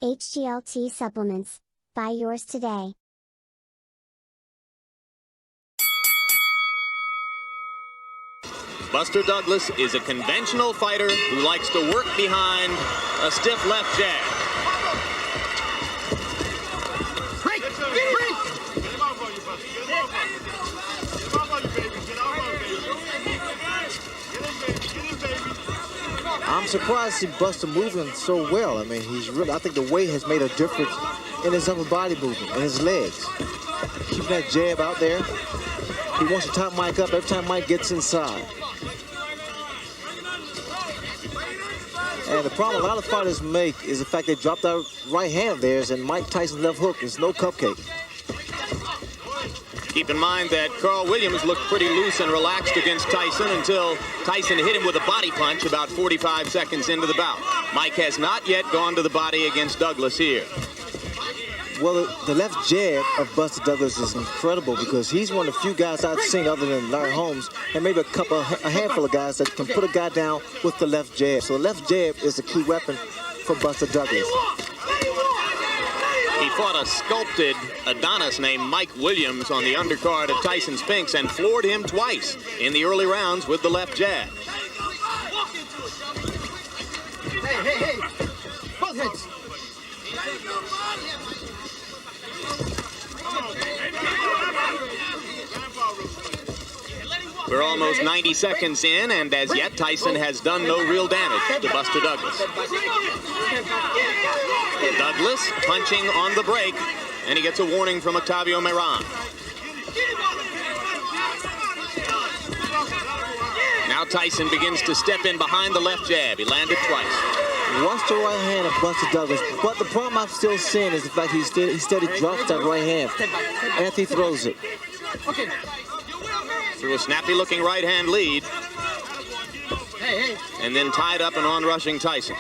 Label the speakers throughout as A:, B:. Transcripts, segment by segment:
A: HGLT supplements. Buy yours today.
B: Buster Douglas is a conventional fighter who likes to work behind a stiff left jab.
C: I'm surprised to see Buster moving so well. I mean, I think the weight has made a difference in his upper body movement and his legs. Keeping that jab out there. He wants to top Mike up every time Mike gets inside. And the problem a lot of fighters make is the fact they drop that right hand of theirs, and Mike Tyson's left hook is no cupcake.
B: Keep in mind that Carl Williams looked pretty loose and relaxed against Tyson until Tyson hit him with a body punch about 45 seconds into the bout. Mike has not yet gone to the body against Douglas here.
C: Well, the left jab of Buster Douglas is incredible because he's one of the few guys I've seen other than Larry Holmes and maybe a handful of guys that can put a guy down with the left jab. So the left jab is the key weapon for Buster Douglas.
B: He fought a sculpted Adonis named Mike Williams on the undercard of Tyson Spinks and floored him twice in the early rounds with the left jab.
D: Hey, both heads.
B: We're almost 90 seconds in, and as yet, Tyson has done no real damage to Buster Douglas. Douglas punching on the break, and he gets a warning from Octavio Meran. Now Tyson begins to step in behind the left jab. He landed twice.
C: Watch the right hand of Buster Douglas, but the problem I'm still seeing is the fact he steady drops that right hand after he throws it.
B: Through a snappy-looking right-hand lead, and then tied up and on-rushing Tyson.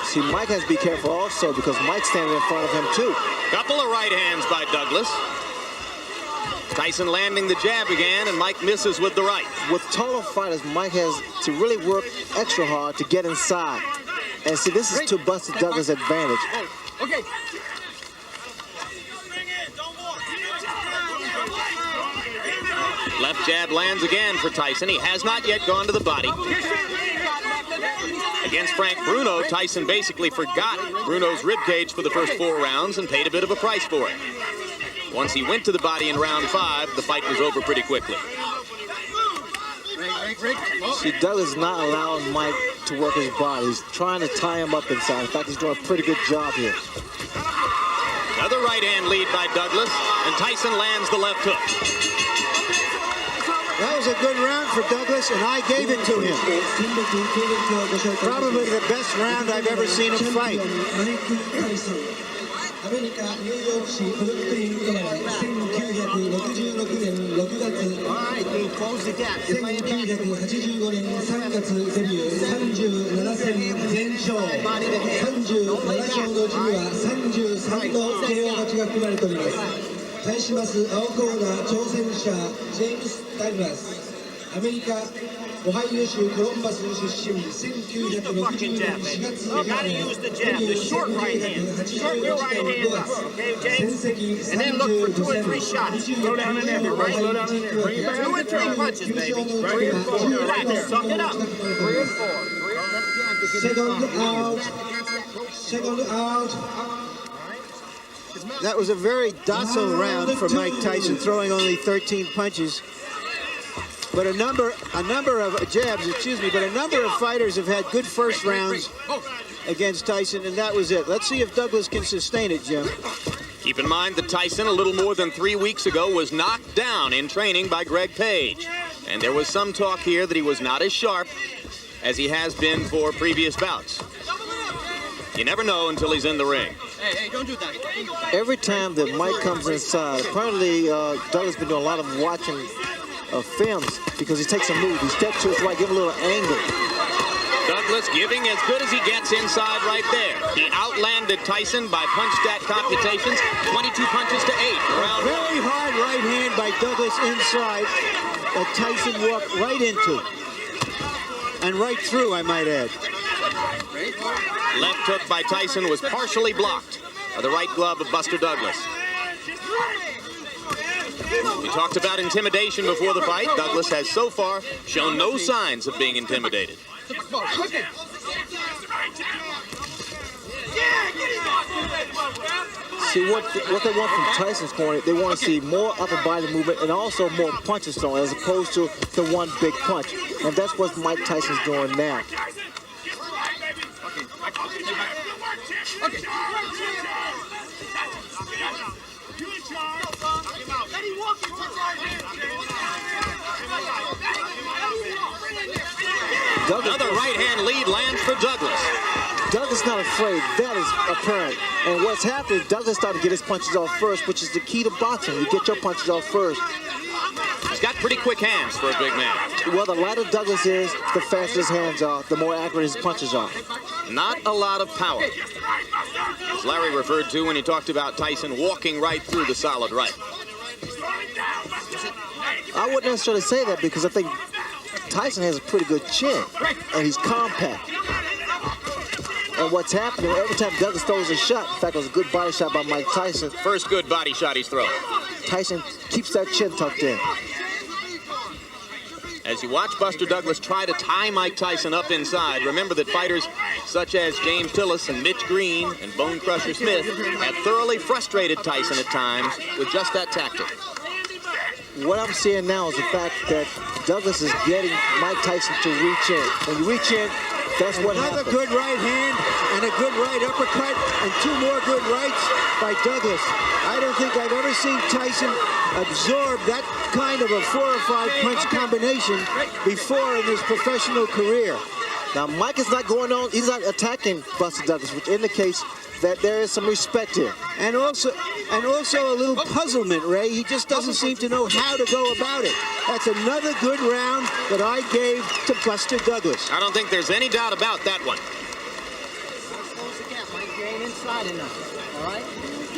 C: See, Mike has to be careful also because Mike's standing in front of him too.
B: Couple of right hands by Douglas. Tyson landing the jab again, and Mike misses with the right.
C: With taller fighters, Mike has to really work extra hard to get inside. And see, this is to Buster Douglas' advantage.
D: Okay.
B: Left jab lands again for Tyson. He has not yet gone to the body. Against Frank Bruno, Tyson basically forgot Bruno's ribcage for the first 4 rounds and paid a bit of a price for it. Once he went to the body in round 5, the fight was over pretty quickly.
C: See, Douglas is not allowing Mike to work his body. He's trying to tie him up inside. In fact, he's doing a pretty good job here.
B: Another right-hand lead by Douglas, and Tyson lands the left hook.
E: That was a good round for Douglas, and I gave it to him. Probably the best round I've ever seen him fight.
F: アメリカ・ニューヨーク市ブルックリン生まれ1966年6月1985年3月デビュー37戦全勝37勝のうちには33の KO 勝ちが含まれております。対します青コーナー挑戦者ジェームス・ダグラスアメリカ オハイオ州コロンバス出身1960年4月生まれデビュー1985年5月戦績35戦25戦のチームを敗れ実況9勝の結果Second out.
E: That was a very docile round for Mike Tyson, throwing only 13 punches. But a number of jabs, but a number of fighters have had good first rounds against Tyson, and that was it. Let's see if Douglas can sustain it, Jim.
B: Keep in mind that Tyson, a little more than 3 weeks ago, was knocked down in training by Greg Page. And there was some talk here that he was not as sharp as he has been for previous bouts. You never know until he's in the ring.
D: Hey, don't do that.
C: Every time that Mike comes inside, apparently Douglas has been doing a lot of watching films because he takes a move. He steps to his right, give him a little angle.
B: Douglas giving as good as he gets inside right there. He outlanded Tyson by punch stat computations, 22 punches to 8.
E: Very hard right hand by Douglas inside. that Tyson walked right into. And right through, I might add.
B: Left hook by Tyson was partially blocked by the right glove of Buster Douglas. We talked about intimidation before the fight. Douglas has so far shown no signs of being intimidated.
C: See, what they want from Tyson's corner, they want to see more upper body movement and also more punches thrown as opposed to the one big punch. And that's what Mike Tyson's doing now.
B: Another right hand lead lands for Douglas.
C: Douglas not afraid. That is apparent. And what's happening, Douglas started to get his punches off first, which is the key to boxing. You get your punches off first.
B: He's got pretty quick hands for a big man.
C: Well, the lighter Douglas is, the faster his hands are, the more accurate his punches are.
B: Not a lot of power. As Larry referred to when he talked about Tyson walking right through the solid right.
C: I wouldn't necessarily say that because I think Tyson has a pretty good chin, and he's compact. And what's happening, every time Douglas throws a shot, in fact, it was a good body shot by Mike Tyson.
B: First good body shot he's thrown.
C: Tyson keeps that chin tucked in.
B: As you watch Buster Douglas try to tie Mike Tyson up inside, remember that fighters such as James Tillis and Mitch Green and Bone Crusher Smith have thoroughly frustrated Tyson at times with just that tactic.
C: What I'm seeing now is the fact that Douglas is getting Mike Tyson to reach in. When you reach in, that's what happens.
E: Another good right hand and a good right uppercut and two more good rights by Douglas. I don't think I've ever seen Tyson absorb that kind of a 4 or 5 punch combination before in his professional career.
C: Now, Mike is not going on, he's not attacking Buster Douglas, which indicates that there is some respect here.
E: And also a little puzzlement, Ray. He just doesn't seem to know how to go about it. That's another good round that I gave to Buster Douglas.
B: I don't think there's any doubt about that one.
D: Close the gap, Mike. You ain't inside enough. All right?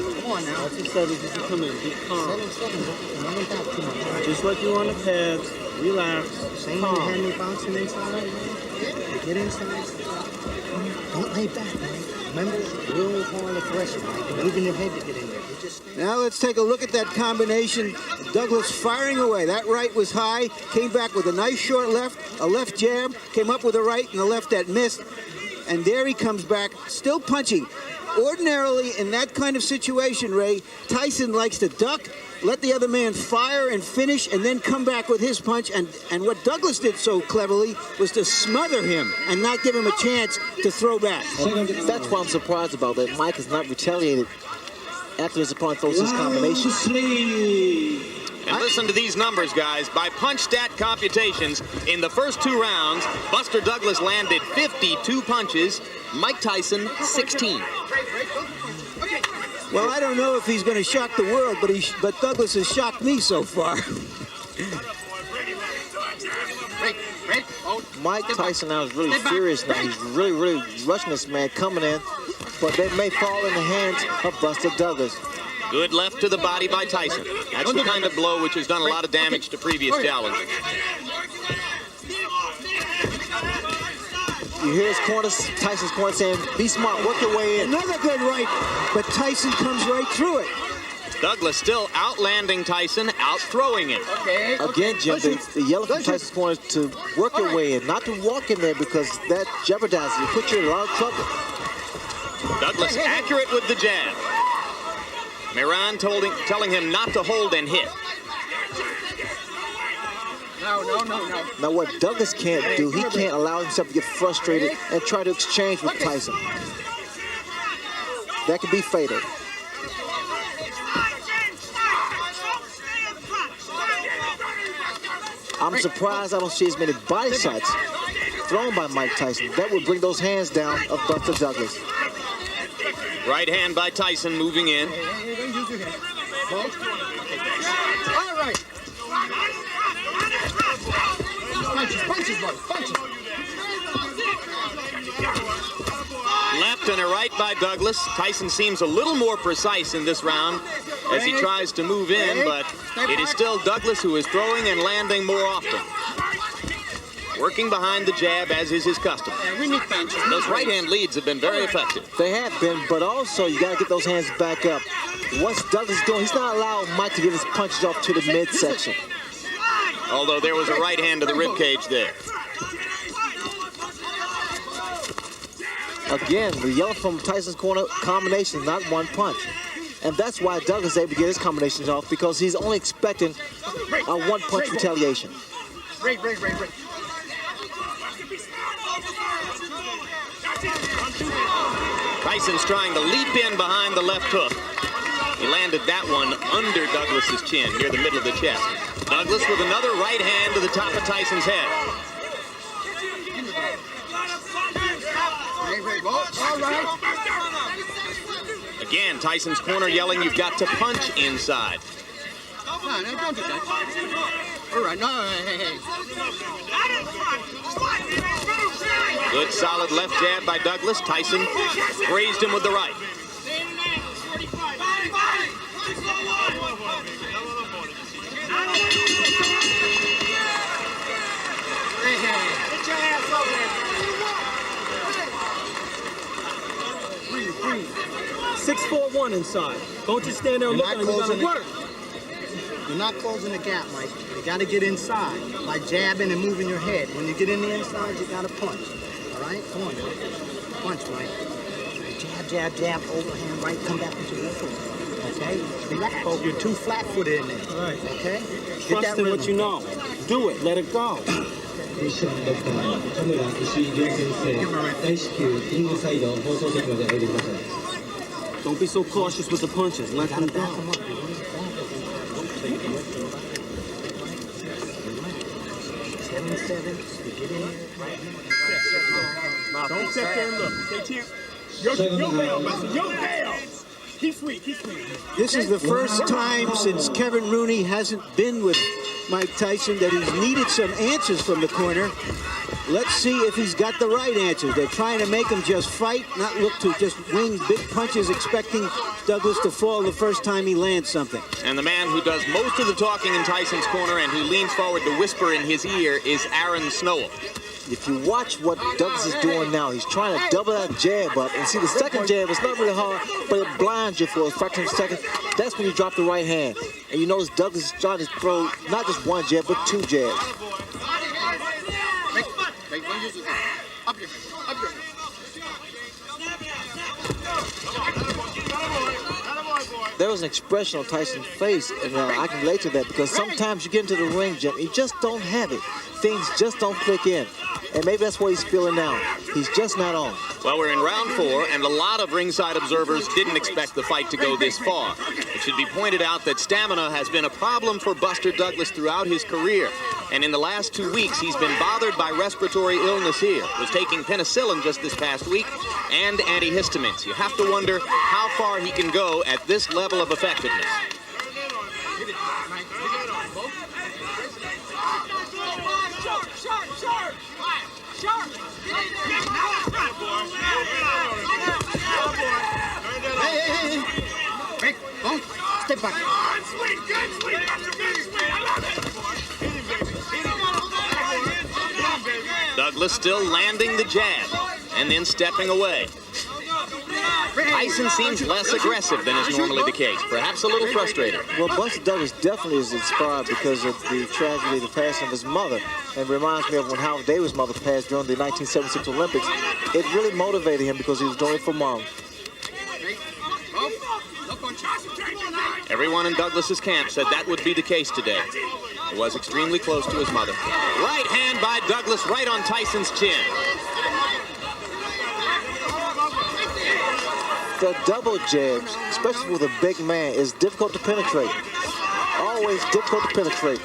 D: Come on now.
G: That's instead of just come in, be calm.
D: 7 seconds. Remember that too much.
G: Just like you on the pads, relax,
D: Same when you had me bouncing inside, man. Get inside. Don't lay back, man. Remember, real hard aggression, man. Moving your head to get in there. You just
E: Now let's take a look at that combination. Douglas firing away. That right was high, came back with a nice short left, a left jab, came up with a right and a left that missed. And there he comes back, still punching. Ordinarily, in that kind of situation, Ray, Tyson likes to duck, let the other man fire and finish, and then come back with his punch. And what Douglas did so cleverly was to smother him and not give him a chance to throw back.
C: That's what I'm surprised about, that Mike has not retaliated after his opponent throws his combination.
B: And listen to these numbers, guys. By punch stat computations, in the first 2 rounds, Buster Douglas landed 52 punches, Mike Tyson 16.
E: Well, I don't know if he's going to shock the world, but Douglas has shocked me so far.
C: Mike Tyson now is really furious now. He's really rushing this man coming in, but they may fall in the hands of Buster Douglas.
B: Good left to the body by Tyson. That's the kind of blow which has done a lot of damage to previous challengers.
C: You hear his corner, Tyson's corner saying, be smart, work your way in.
E: Another good right, but Tyson comes right through it.
B: Douglas still outlanding Tyson, out-throwing him.
C: Again, Jim, the yellow from Tyson's corner is to work your way in, not to walk in there because that jeopardizes you, put you in a lot of trouble.
B: Douglas accurate with the jab. Miran telling him not to hold and hit.
D: No.
C: Now, what Douglas can't do, he can't allow himself to get frustrated and try to exchange with Tyson. That could be fatal. I'm surprised I don't see as many body shots thrown by Mike Tyson. That would bring those hands down of Buster Douglas.
B: Right hand by Tyson moving in.
D: All right. Punches, buddy, punches.
B: left and a right by Douglas. Tyson seems a little more precise in this round as he tries to move in, but it is still Douglas who is throwing and landing more often. Working behind the jab, as is his custom. Those right-hand leads have been very effective.
C: They have been, but also you got to get those hands back up. What's Douglas doing? He's not allowing Mike to get his punches off to the midsection.
B: Although there was a right hand to the ribcage there.
C: Again, the yellow from Tyson's corner combination, not one punch. And that's why Douglas is able to get his combinations off, because he's only expecting a one-punch retaliation.
B: Tyson's trying to leap in behind the left hook. He landed that one under Douglas's chin, near the middle of the chest. Douglas with another right hand to the top of Tyson's head. Again, Tyson's corner yelling, "You've got to punch inside."
D: No, don't do that. All right, no, hey.
B: Good solid left jab by Douglas. Tyson grazed him with the right.
D: Get your ass over there.
G: 6-4-1 inside. Don't just stand there and look at him. You gotta work.
D: You're not closing the gap, Mike. You got to get inside by jabbing and moving your head. When you get in the inside, you got to punch. All right? Come on, man. Punch, Mike. Jab, overhand, right, come back into your foot. Okay? Relax. You're too flat-footed in there.
G: Right.
D: Okay?
G: Trust in what you know. Do it. Let it go. Don't be so cautious with the punches. Let them go. Don't sit there and look. Stay here. Yo, bail, Buster. Yo, bail. Keep sweet.
E: This is the first time since Kevin Rooney hasn't been with Mike Tyson that he's needed some answers from the corner. Let's see if he's got the right answers. They're trying to make him just fight, not look to just wing big punches, expecting Douglas to fall the first time he lands something.
B: And the man who does most of the talking in Tyson's corner and who leans forward to whisper in his ear is Aaron Snowell.
C: If you watch what Douglas is doing now, he's trying to double that jab up. And see, the second jab is not really hard, but it blinds you for a fraction of a second. That's when you drop the right hand. And you notice Douglas is trying to throw not just one jab, but two jabs. There was an expression on Tyson's face, and I can relate to that, because sometimes you get into the ring, Jim, you just don't have it. Things just don't click in. And maybe that's what he's feeling now. He's just not on.
B: Well, we're in round 4, and a lot of ringside observers didn't expect the fight to go this far. It should be pointed out that stamina has been a problem for Buster Douglas throughout his career. And in the last 2 weeks, he's been bothered by respiratory illness here. Was taking penicillin just this past week and antihistamines. You have to wonder how far he can go at this level of effectiveness.
D: Hey. Break. Don't. Step back.
B: Douglas still landing the jab and then stepping away. Tyson seems less aggressive than is normally the case, perhaps a little frustrated.
C: Well, Buster Douglas definitely is inspired because of the tragedy of the passing of his mother. And reminds me of when Howard Davis' mother passed during the 1976 Olympics. It really motivated him because he was doing it for Mom.
B: Everyone in Douglas's camp said that would be the case today. He was extremely close to his mother. Right hand by Douglas right on Tyson's chin.
C: The double jabs, especially with a big man, is difficult to penetrate. Always difficult to penetrate.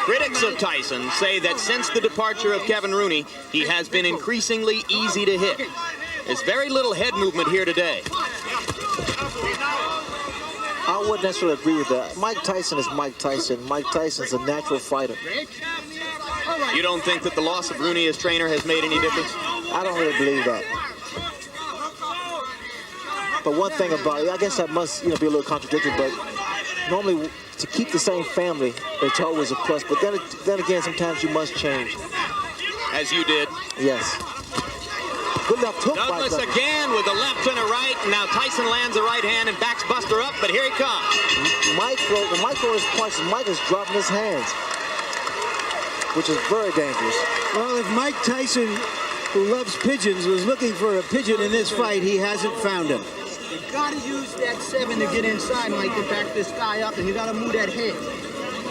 B: Critics of Tyson say that since the departure of Kevin Rooney, he has been increasingly easy to hit. There's very little head movement here today.
C: I wouldn't necessarily agree with that. Mike Tyson is Mike Tyson. Mike Tyson's a natural fighter.
B: You don't think that the loss of Rooney as trainer has made any difference?
C: I don't really believe that. But one thing about it, I guess that must be a little contradictory, but normally to keep the same family, it's always a plus. But then again, sometimes you must change.
B: As you did.
C: Yes. Good left hook by
B: Douglas
C: Douglas.
B: again with a left and a right. And now Tyson lands a right hand and backs Buster up, but here he comes.
C: The micro is punches. Mike is dropping his hands, which is very dangerous.
E: Well, if Mike Tyson, who loves pigeons, was looking for a pigeon in this fight, he hasn't found him.
D: You gotta use that 7 to get inside, Mike, to back this guy up, and you gotta move that head.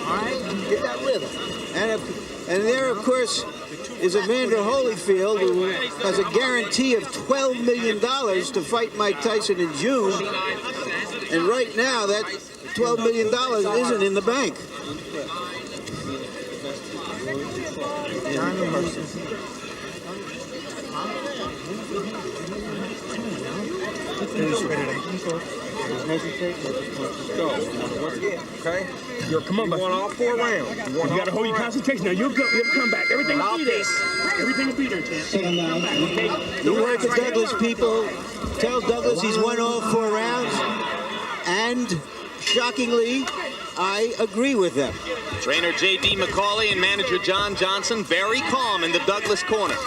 D: All right? Get that rhythm.
E: And there, of course, is Evander Holyfield, who has a guarantee of $12 million to fight Mike Tyson in June. And right now, that $12 million isn't in the bank.
G: Okay? Come on, you want all 4 rounds. You got to hold your concentration. Now, you'll come back. Everything will be there. Everything will be there, champ. Come back, okay?
E: You heard the Douglas people. Tell Douglas he's won all 4 rounds. And, shockingly, I agree with them.
B: Trainer J.D. McCauley and manager John Johnson very calm in the Douglas corner.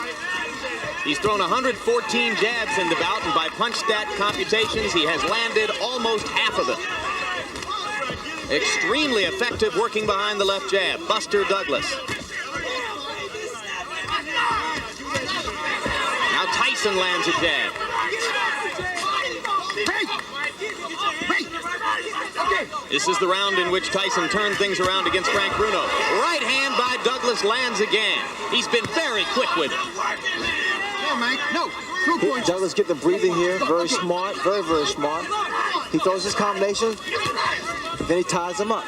B: He's thrown 114 jabs in the bout, and by punch stat computations, he has landed almost half of them. Extremely effective working behind the left jab. Buster Douglas. Now Tyson lands a jab. This is the round in which Tyson turned things around against Frank Bruno. Right hand by Douglas lands again. He's been very quick with it.
D: No, Mike, no.
C: Douglas getting the breathing here. Very smart. Very, very smart. He throws his combination. Then he ties him up.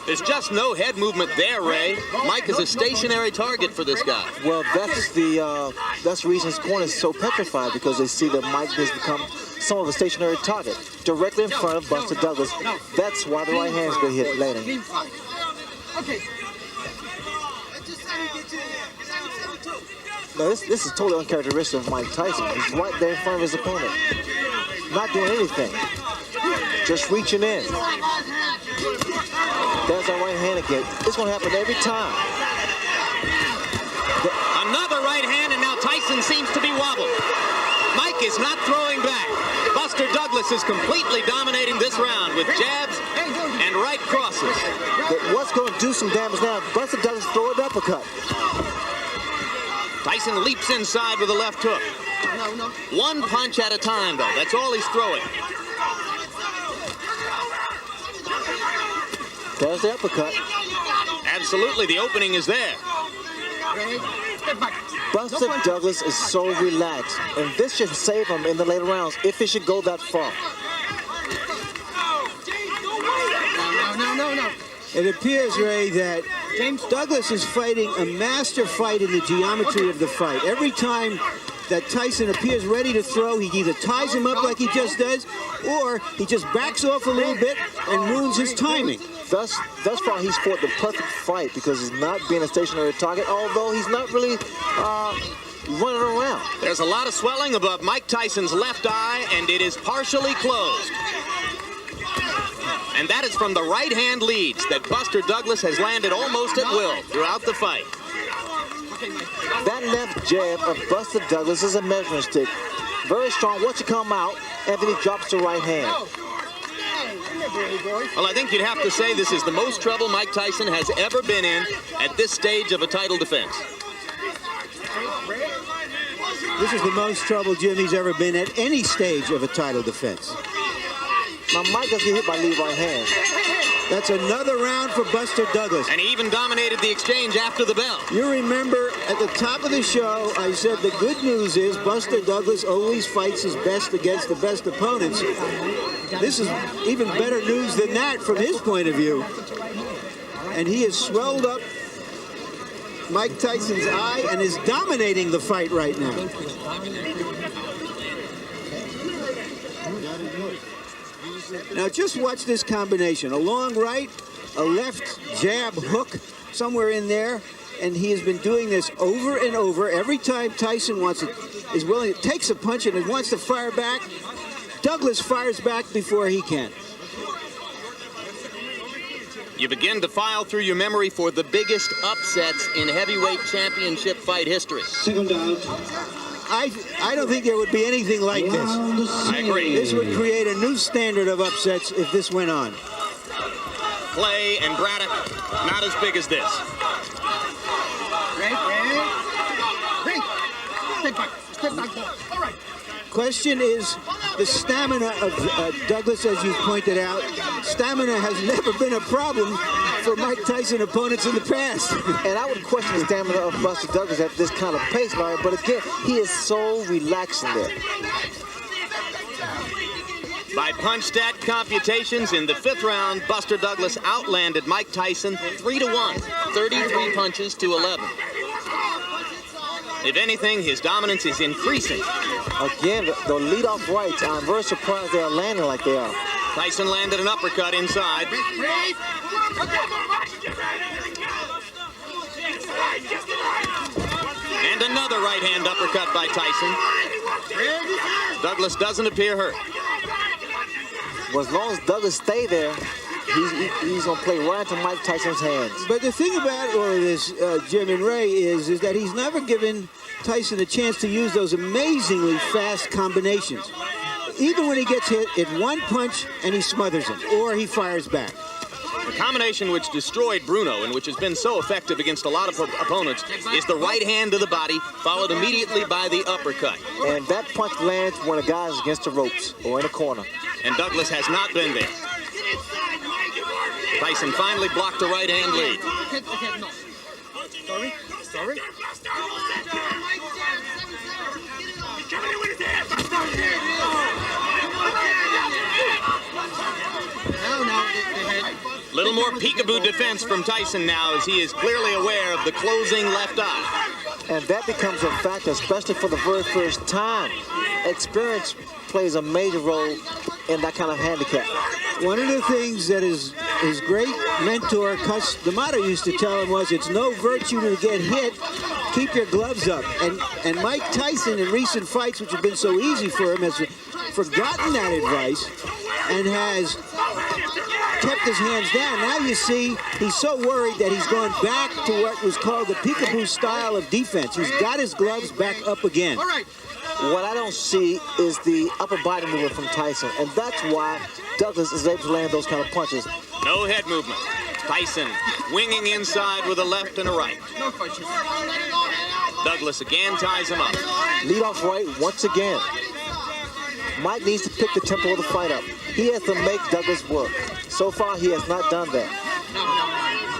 B: There's just no head movement there, Ray. Mike is a stationary target for this guy.
C: Well, that's the reason his corner is so petrified, because they see that Mike has become some of a stationary target directly in front of Buster Douglas. That's why the right hand's been hit landing.
D: Okay.
C: Now, this is totally uncharacteristic of Mike Tyson. He's right there in front of his opponent, not doing anything, just reaching in. There's that right hand again. It's going to happen every time.
B: Another right hand, and now Tyson seems to be wobbled. Mike is not throwing back. Buster Douglas is completely dominating this round with jabs and right crosses.
C: What's going to do some damage now? Buster Douglas throw an uppercut.
B: Tyson leaps inside with a left hook. One punch at a time, though. That's all he's throwing.
C: There's the uppercut.
B: Absolutely, the opening is there.
C: Buster Douglas is so relaxed, and this should save him in the later rounds if it should go that far.
D: No.
E: It appears, Ray, that Douglas is fighting a master fight in the geometry of the fight. Every time that Tyson appears ready to throw, he either ties him up like he just does, or he just backs off a little bit and ruins his timing.
C: Thus far, he's fought the perfect fight because he's not being a stationary target, although he's not really running around.
B: There's a lot of swelling above Mike Tyson's left eye, and it is partially closed. And that is from the right hand leads that Buster Douglas has landed almost at will throughout the fight.
C: That left jab of Buster Douglas is a measuring stick. Very strong. Once you come out, and then he drops the right hand.
B: Well, I think you'd have to say this is the most trouble Mike Tyson has ever been in at this stage of a title defense.
E: This is the most trouble Jimmy's ever been at any stage of a title defense.
C: Now, Mike doesn't get hit by lead right hand.
E: That's another round for Buster Douglas.
B: And he even dominated the exchange after the bell.
E: You remember at the top of the show, I said the good news is Buster Douglas always fights his best against the best opponents. This is even better news than that from his point of view. And he has swelled up Mike Tyson's eye and is dominating the fight right now. Now just watch this combination. A long right, a left jab hook somewhere in there, and he has been doing this over and over. Every time Tyson is willing, takes a punch and wants to fire back, Douglas fires back before he can.
B: You begin to file through your memory for the biggest upsets in heavyweight championship fight history.
F: Second out.
E: I don't think there would be anything like this.
B: I agree.
E: This would create a new standard of upsets if this went on.
B: Clay and Braddock, not as big as this.
E: Question is the stamina of Douglas, as you've pointed out. Stamina has never been a problem for Mike Tyson opponents in the past.
C: And I would question the stamina of Buster Douglas at this kind of pace, Larry, but again, he is so relaxed in there.
B: By punch stat computations in the 5th round, Buster Douglas outlanded Mike Tyson 3-1, 33 punches to 11. If anything, his dominance is increasing.
C: Again, the leadoff rights, I'm very surprised they are landing like they are.
B: Tyson landed an uppercut inside. And another right-hand uppercut by Tyson. Douglas doesn't appear hurt.
C: Well, as long as Douglas stay there, he's going to play right into Mike Tyson's hands.
E: But the thing about all of this, Jim and Ray, is that he's never given Tyson a chance to use those amazingly fast combinations. Even when he gets hit, it's one punch and he smothers him, or he fires back.
B: The combination which destroyed Bruno and which has been so effective against a lot of opponents is the right hand to the body, followed immediately by the uppercut.
C: And that punch lands when a guy is against the ropes or in a corner.
B: And Douglas has not been there. Tyson finally blocked a right-hand lead.
D: Sorry.
B: Little more peekaboo defense from Tyson now, as he is clearly aware of the closing left eye.
C: And that becomes a factor, especially for the very first time. Experience plays a major role in that kind of handicap.
E: One of the things that his great mentor, Cus D'Amato, used to tell him was, it's no virtue to get hit, keep your gloves up. And Mike Tyson, in recent fights, which have been so easy for him, has forgotten that advice and has kept his hands down. Now you see he's so worried that he's gone back to what was called the peekaboo style of defense. He's got his gloves back up again.
D: All right.
C: What I don't see is the upper body movement from Tyson, and that's why Douglas is able to land those kind of punches.
B: No head movement. Tyson winging inside with a left and a right. Douglas again ties him up.
C: Lead off right once again. Mike needs to pick the tempo of the fight up. He has to make Douglas work. So far, he has not done that.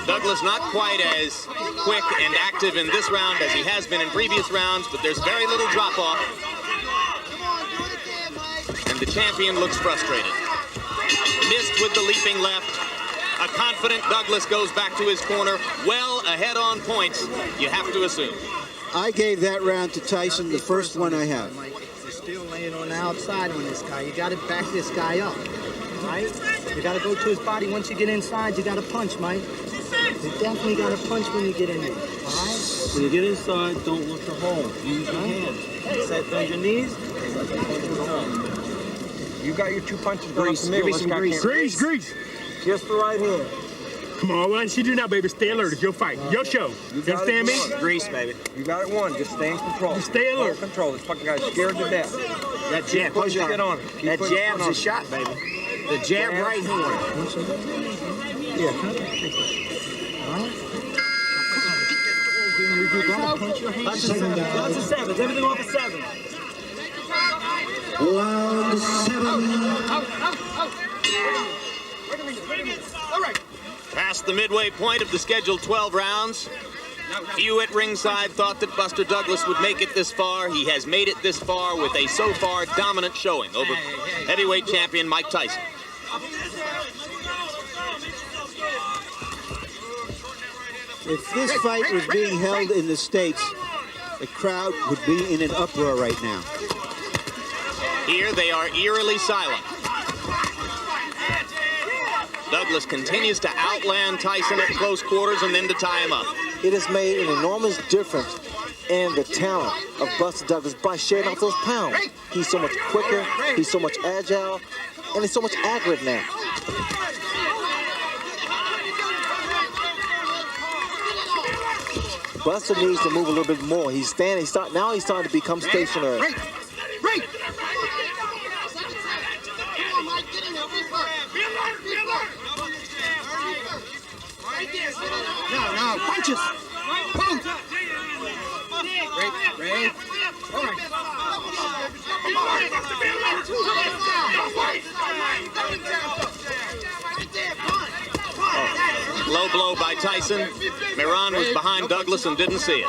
B: Douglas not quite as quick and active in this round as he has been in previous rounds, but there's very little drop-off. And the champion looks frustrated. Missed with the leaping left. A confident Douglas goes back to his corner, well ahead on points, you have to assume.
E: I gave that round to Tyson, the first one I have.
D: You're still laying on the outside on this guy. You got to back this guy up, right? You got to go to his body. Once you get inside, you got to punch, Mike. You definitely got to punch when you get in there, all right?
H: When you get inside, don't look to hold. Use your hands.
D: Set on your knees.
H: You got your 2 punches.
G: Grease, give me some grease. Grease.
C: Just the right hand.
G: Come on, what should you do now, baby? Stay alert. It's your fight. Your show. You understand me?
H: Grease, baby. You got it won. Just stay in control.
G: Just stay alert.
H: Control. This fucking guy's scared to death.
D: That jab,
H: Put your get on him.
D: that jab's a shot, baby. The jab right hand.
E: Yeah.
D: You gotta punch your hands.
H: That's a 7. Everything off a 7.
F: Round 7.
D: All right.
B: Past the midway point of the scheduled 12 rounds. Few at ringside thought that Buster Douglas would make it this far. He has made it this far with a so far dominant showing over heavyweight champion Mike Tyson.
E: If this fight was being held in the States, the crowd would be in an uproar right now. Here
B: they are eerily silent. Douglas continues to outland Tyson at close quarters and then to tie him up.
C: It has made an enormous difference in the talent of Buster Douglas by shedding off those pounds. He's so much quicker, he's so much agile, and he's so much accurate now. Buster needs to move a little bit more. He's standing, now he's starting to become stationary.
D: No, punches. Punch. Break. All right.
B: Low blow by Tyson. Miran was behind Douglas and didn't see it.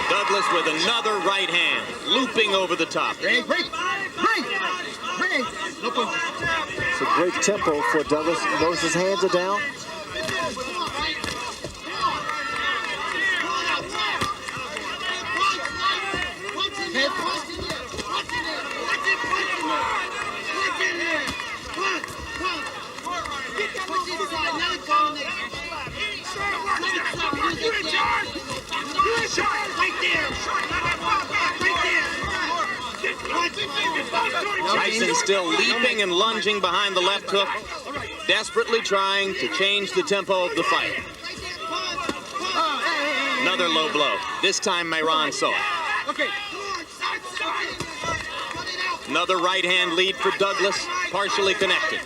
B: Douglas with another right hand, looping over the top.
D: Break.
C: It's a great tempo for Douglas. Notice his hands are down.
B: Tyson still leaping and lunging behind the left hook, desperately trying to change the tempo of the fight. Another low blow. This time Miran saw it. Another right hand lead for Douglas, partially connected.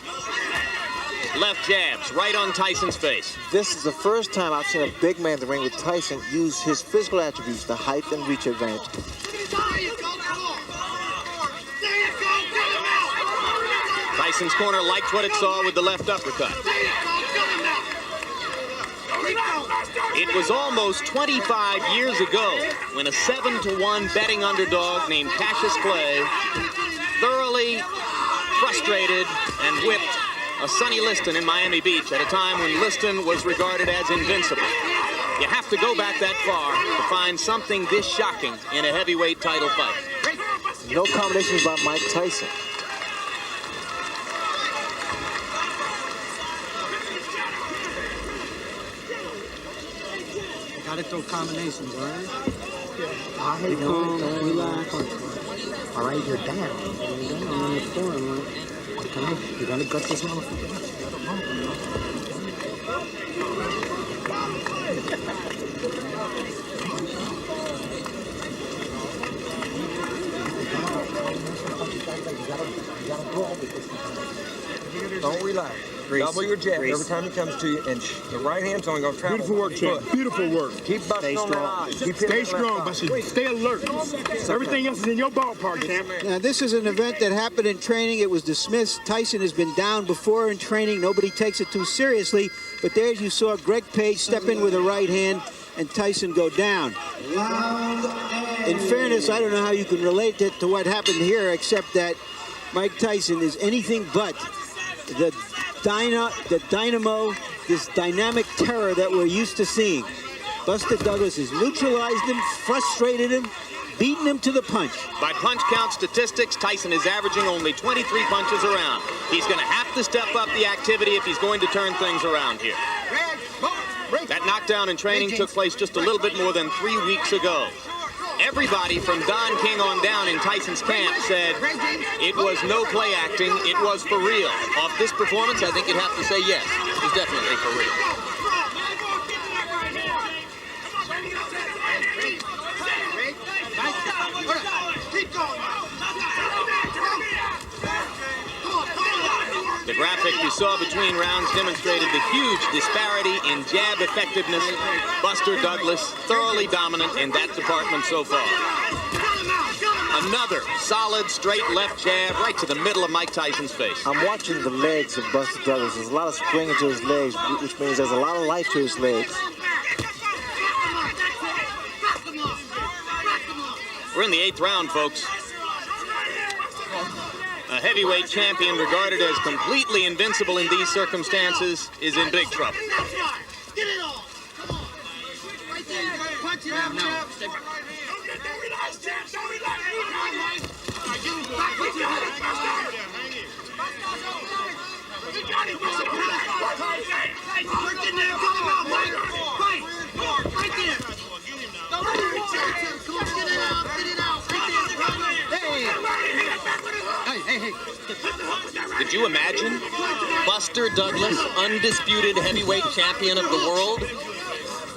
B: Left jabs right on Tyson's face.
C: This is the first time I've seen a big man in the ring with Tyson use his physical attributes, the height and reach advantage.
B: Tyson's corner liked what it saw with the left uppercut. It was almost 25 years ago when a 7-1 betting underdog named Cassius Clay thoroughly frustrated and whipped a Sonny Liston in Miami Beach at a time when Liston was regarded as invincible. You have to go back that far to find something this shocking in a heavyweight title fight.
C: No combinations by Mike Tyson.
D: Gotta throw combinations, all right? All right, don't relax. All right, you're down. You're down on the floor, man. Come on, you're gonna gut this motherfucker.
H: Don't relax. Double your jab every time he comes to you, and the right hand's only going to travel.
G: Beautiful work, champ. Beautiful work.
H: Keep busting on that eye.
G: Stay strong, Buster. Stay alert. Everything else is in your ballpark, champ.
E: Now, this is an event that happened in training. It was dismissed. Tyson has been down before in training. Nobody takes it too seriously. But there you saw Greg Page step in with a right hand and Tyson go down. In fairness, I don't know how you can relate it to what happened here, except that Mike Tyson is anything but the dynamo, this dynamic terror that we're used to seeing. Buster Douglas has neutralized him, frustrated him, beaten him to the punch.
B: By punch count statistics, Tyson is averaging only 23 punches around. He's going to have to step up the activity if he's going to turn things around here. That knockdown in training took place just a little bit more than 3 weeks ago. Everybody from Don King on down in Tyson's camp said it was no play acting, it was for real. Off this performance, I think you'd have to say yes, it was definitely for real. The graphic you saw between rounds demonstrated the huge disparity in jab effectiveness. Buster Douglas thoroughly dominant in that department so far. Another solid straight left jab right to the middle of Mike Tyson's face.
C: I'm watching the legs of Buster Douglas. There's a lot of spring into his legs, which means there's a lot of life to his legs.
B: We're in the 8th round, folks. A heavyweight champion regarded as completely invincible in these circumstances is in big trouble.
D: Get it on. Come on. Right there. Punch it out.
B: Did you imagine? Buster Douglas, undisputed heavyweight champion of the world.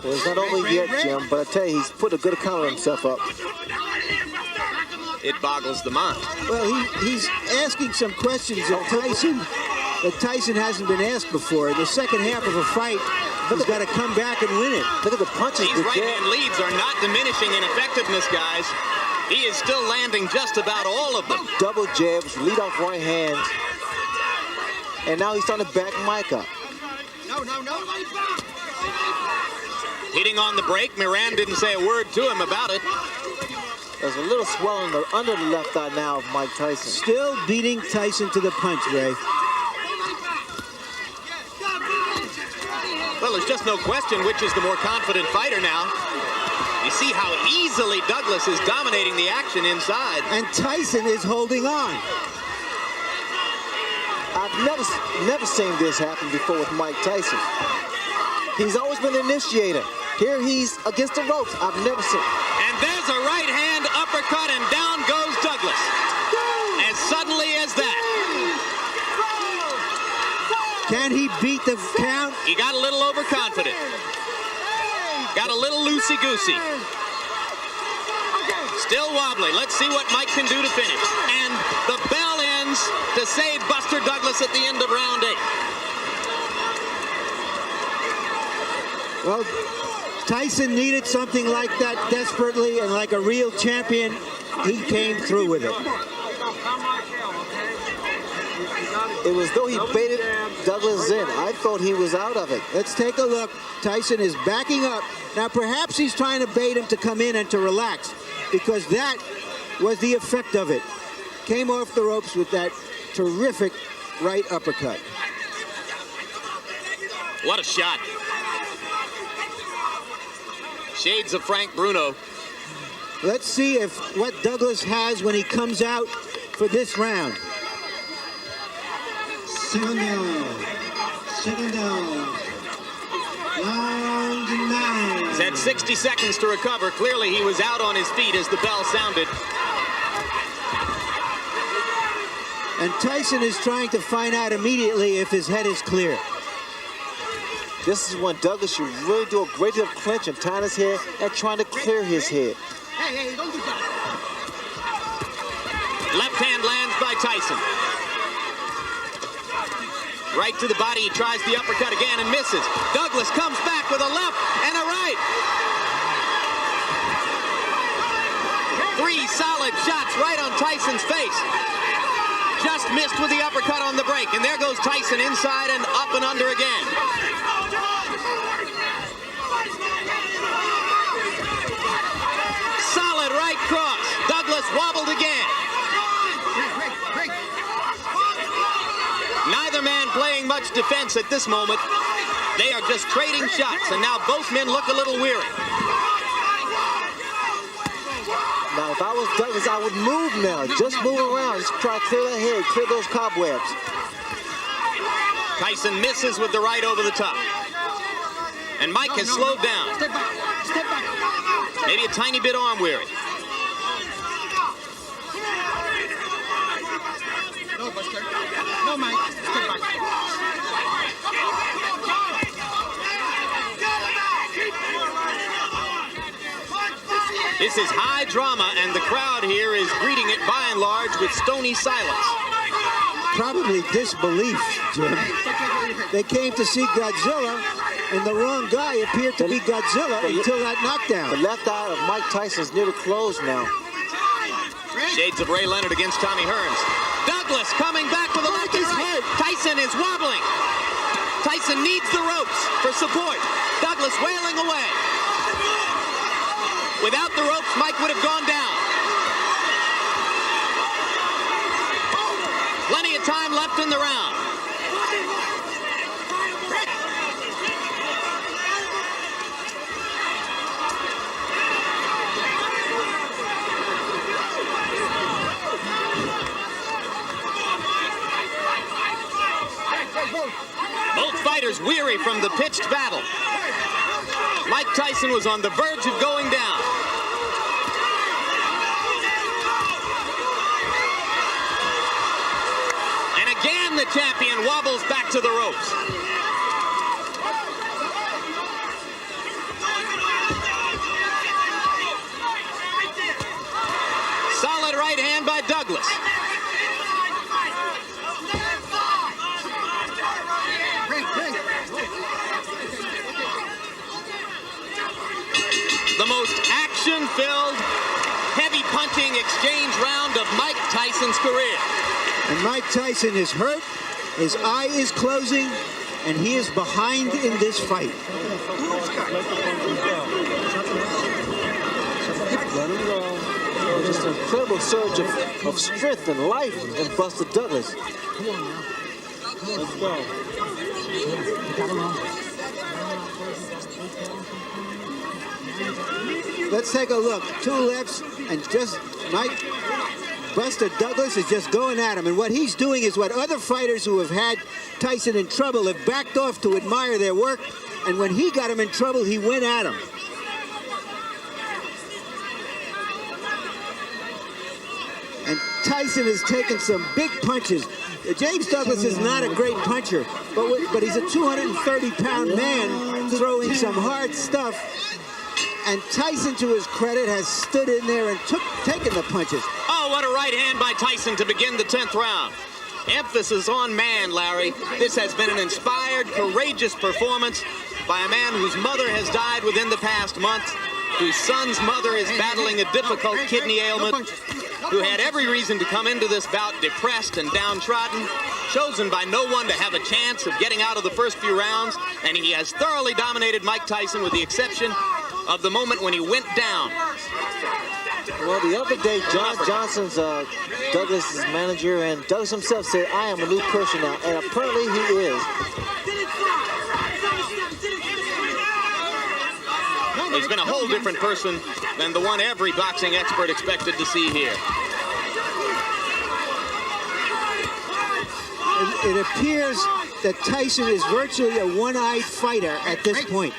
C: Well, it's not over yet, Jim, but I tell you, he's put a good account of himself up.
B: It boggles the mind.
E: Well, he's asking some questions of Tyson that Tyson hasn't been asked before. In the second half of a fight, he's got to come back and win it.
C: Look at the punches.
B: These right-hand leads are not diminishing in effectiveness, guys. He is still landing just about all of them.
C: Double jabs, lead off right hands. And now he's starting to back Mike up.
D: No.
B: Hitting on the break, Moran didn't say a word to him about it.
C: There's a little swelling under the left eye now of Mike Tyson.
E: Still beating Tyson to the punch, Ray.
B: Well, there's just no question which is the more confident fighter now. You see how easily Douglas is dominating the action inside.
E: And Tyson is holding on.
C: I've never seen this happen before with Mike Tyson. He's always been an initiator. Here he's against the ropes. I've never seen.
B: And there's a right hand uppercut, and down goes Douglas. As suddenly as that.
E: Can he beat the count?
B: He got a little overconfident. Got a little loosey-goosey. Still wobbly. Let's see what Mike can do to finish. And the bell ends to save Buster Douglas at the end of round 8.
E: Well, Tyson needed something like that desperately, and like a real champion, he came through with it.
C: It was though he baited Douglas in. I thought he was out of it.
E: Let's take a look. Tyson is backing up. Now, perhaps he's trying to bait him to come in and to relax, because that was the effect of it. Came off the ropes with that terrific right uppercut.
B: What a shot. Shades of Frank Bruno.
E: Let's see if what Douglas has when he comes out for this round.
F: Second down. Round 9.
B: He's had 60 seconds to recover. Clearly he was out on his feet as the bell sounded.
E: And Tyson is trying to find out immediately if his head is clear.
C: This is when Douglas should really do a great deal of clinching, tying his head and trying to clear his head.
D: Hey, don't do that.
B: Left hand lands by Tyson. Right to the body, he tries the uppercut again and misses. Douglas comes back with a left and a right. 3 solid shots right on Tyson's face. Just missed with the uppercut on the break. And there goes Tyson inside and up and under again. Solid right cross. Douglas wobbled again. Neither man playing much defense at this moment. They are just trading shots, and now both men look a little weary.
C: Now, if I was Douglas, I would move now. Just move around. Just try to clear that head, clear those cobwebs.
B: Tyson misses with the right over the top. And Mike has slowed down.
D: Step back.
B: Maybe a tiny bit arm weary.
D: No, Buster. No, Mike. Step back.
B: This is high drama, and the crowd here is greeting it by and large with stony silence.
E: Probably disbelief, Jim. They came to see Godzilla, and the wrong guy appeared to be Godzilla until that knockdown.
C: The left eye of Mike Tyson's nearly closed now.
B: Shades of Ray Leonard against Tommy Hearns. Douglas coming back with a left and right. Tyson is wobbling. Tyson needs the ropes for support. Douglas wailing away. Without the ropes, Mike would have gone down. Plenty of time left in the round. Both fighters weary from the pitched battle. Mike Tyson was on the verge of going down. And again, the champion wobbles back to the ropes. Solid right hand by Douglas. The most action-filled, heavy punching exchange round of Mike Tyson's career.
E: And Mike Tyson is hurt, his eye is closing, and he is behind in this fight.
C: Just an incredible surge of strength and life in Buster Douglas.
D: Come on now. Let's go.
E: Let's take a look. Two lefts, and just Buster Douglas is just going at him. And what he's doing is what other fighters who have had Tyson in trouble have backed off to admire their work. And when he got him in trouble, he went at him. And Tyson has taken some big punches. James Douglas is not a great puncher, but he's a 230-pound man throwing some hard stuff. And Tyson, to his credit, has stood in there and taken the punches.
B: Oh, what a right hand by Tyson to begin the 10th round. Emphasis on man, Larry. This has been an inspired, courageous performance by a man whose mother has died within the past month, whose son's mother is battling a difficult kidney ailment, who had every reason to come into this bout depressed and downtrodden, chosen by no one to have a chance of getting out of the first few rounds, and he has thoroughly dominated Mike Tyson with the exception of the moment when he went down.
C: Well, the other day, John Johnson's Douglas' manager, and Douglas himself said, "I am a new person now," and apparently he is.
B: He's been a whole different person than the one every boxing expert expected to see here.
E: It appears that Tyson is virtually a one-eyed fighter at this point.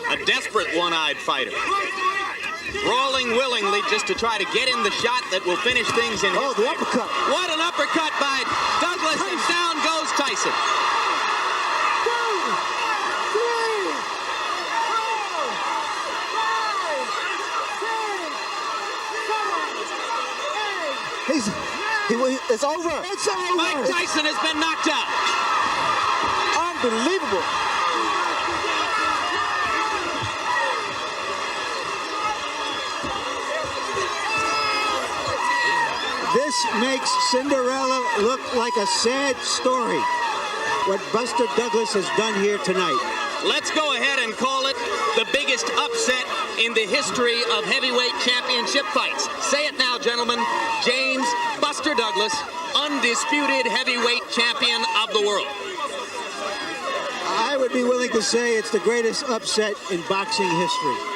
B: A desperate one-eyed fighter. Brawling willingly just to try to get in the shot that will finish things in.
E: Oh, the uppercut.
B: What an uppercut by Douglas, and down goes Tyson.
C: It's over.
E: It's over.
B: Mike Tyson has been knocked out.
C: Unbelievable.
E: This makes Cinderella look like a sad story, what Buster Douglas has done here tonight.
B: Let's go ahead and call it the biggest upset in the history of heavyweight championship fights. Say it now, gentlemen. James Buster Douglas, undisputed heavyweight champion of the world.
E: I would be willing to say it's the greatest upset in boxing history.